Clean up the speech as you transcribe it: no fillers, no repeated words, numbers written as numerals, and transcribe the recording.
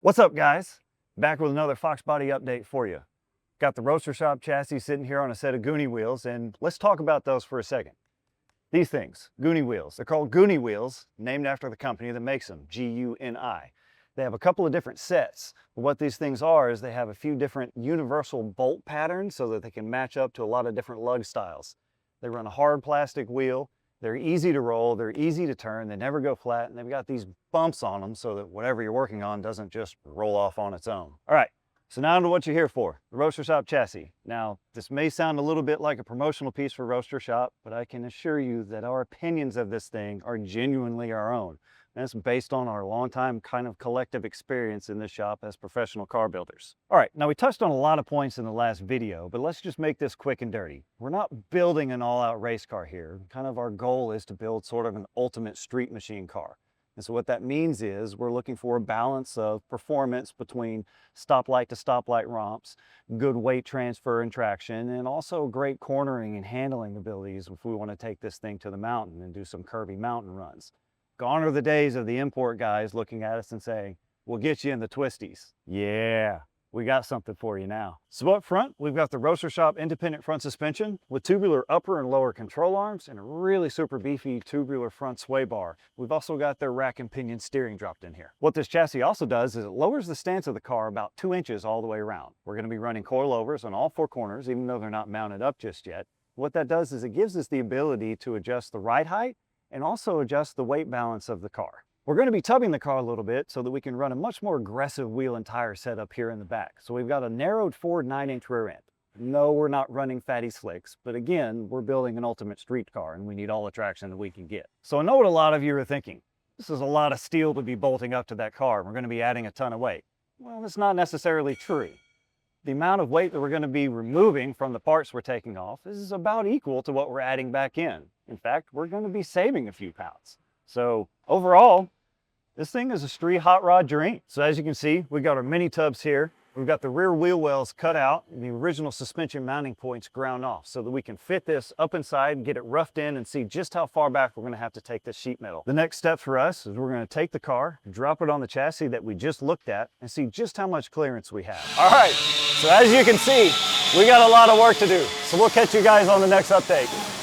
What's up, guys? Back with another Foxbody update for you. Got the Roadster Shop Chassis sitting here on a set of Goonie wheels, and let's talk about those for a second. These things, Goonie wheels, they're called Goonie wheels, named after the company that makes them, G-U-N-I. They have a couple of different sets. But what these things are is they have a few different universal bolt patterns so that they can match up to a lot of different lug styles. They run a hard plastic wheel. They're easy to roll, they're easy to turn, they never go flat, and they've got these bumps on them so that whatever you're working on doesn't just roll off on its own. All right, so now to what you're here for, the Roadster Shop Chassis. Now, this may sound a little bit like a promotional piece for Roadster Shop, but I can assure you that our opinions of this thing are genuinely our own. And it's based on our longtime kind of collective experience in this shop as professional car builders. All right, now we touched on a lot of points in the last video, but let's just make this quick and dirty. We're not building an all-out race car here. Kind of our goal is to build sort of an ultimate street machine car. And so what that means is we're looking for a balance of performance between stoplight to stoplight romps, good weight transfer and traction, and also great cornering and handling abilities if we want to take this thing to the mountain and do some curvy mountain runs. Gone are the days of the import guys looking at us and saying, we'll get you in the twisties. Yeah, we got something for you now. So up front, we've got the Roadster Shop independent front suspension with tubular upper and lower control arms and a really super beefy tubular front sway bar. We've also got their rack and pinion steering dropped in here. What this chassis also does is it lowers the stance of the car about 2 inches all the way around. We're going to be running coilovers on all 4 corners, even though they're not mounted up just yet. What that does is it gives us the ability to adjust the ride height and also adjust the weight balance of the car. We're going to be tubbing the car a little bit so that we can run a much more aggressive wheel and tire setup here in the back. So we've got a narrowed forward 9-inch rear end. No, we're not running fatty slicks, but again, we're building an ultimate street car and we need all the traction that we can get. So I know what a lot of you are thinking. This is a lot of steel to be bolting up to that car. We're going to be adding a ton of weight. Well, that's not necessarily true. The amount of weight that we're going to be removing from the parts we're taking off is about equal to what we're adding back in. In fact, we're going to be saving a few pounds. So overall, this thing is a street hot rod dream. So as you can see, we've got our mini tubs here. We've got the rear wheel wells cut out and the original suspension mounting points ground off so that we can fit this up inside and get it roughed in and see just how far back we're going to have to take this sheet metal. The next step for us is we're going to take the car, drop it on the chassis that we just looked at and see just how much clearance we have. All right, so as you can see, we got a lot of work to do. So we'll catch you guys on the next update.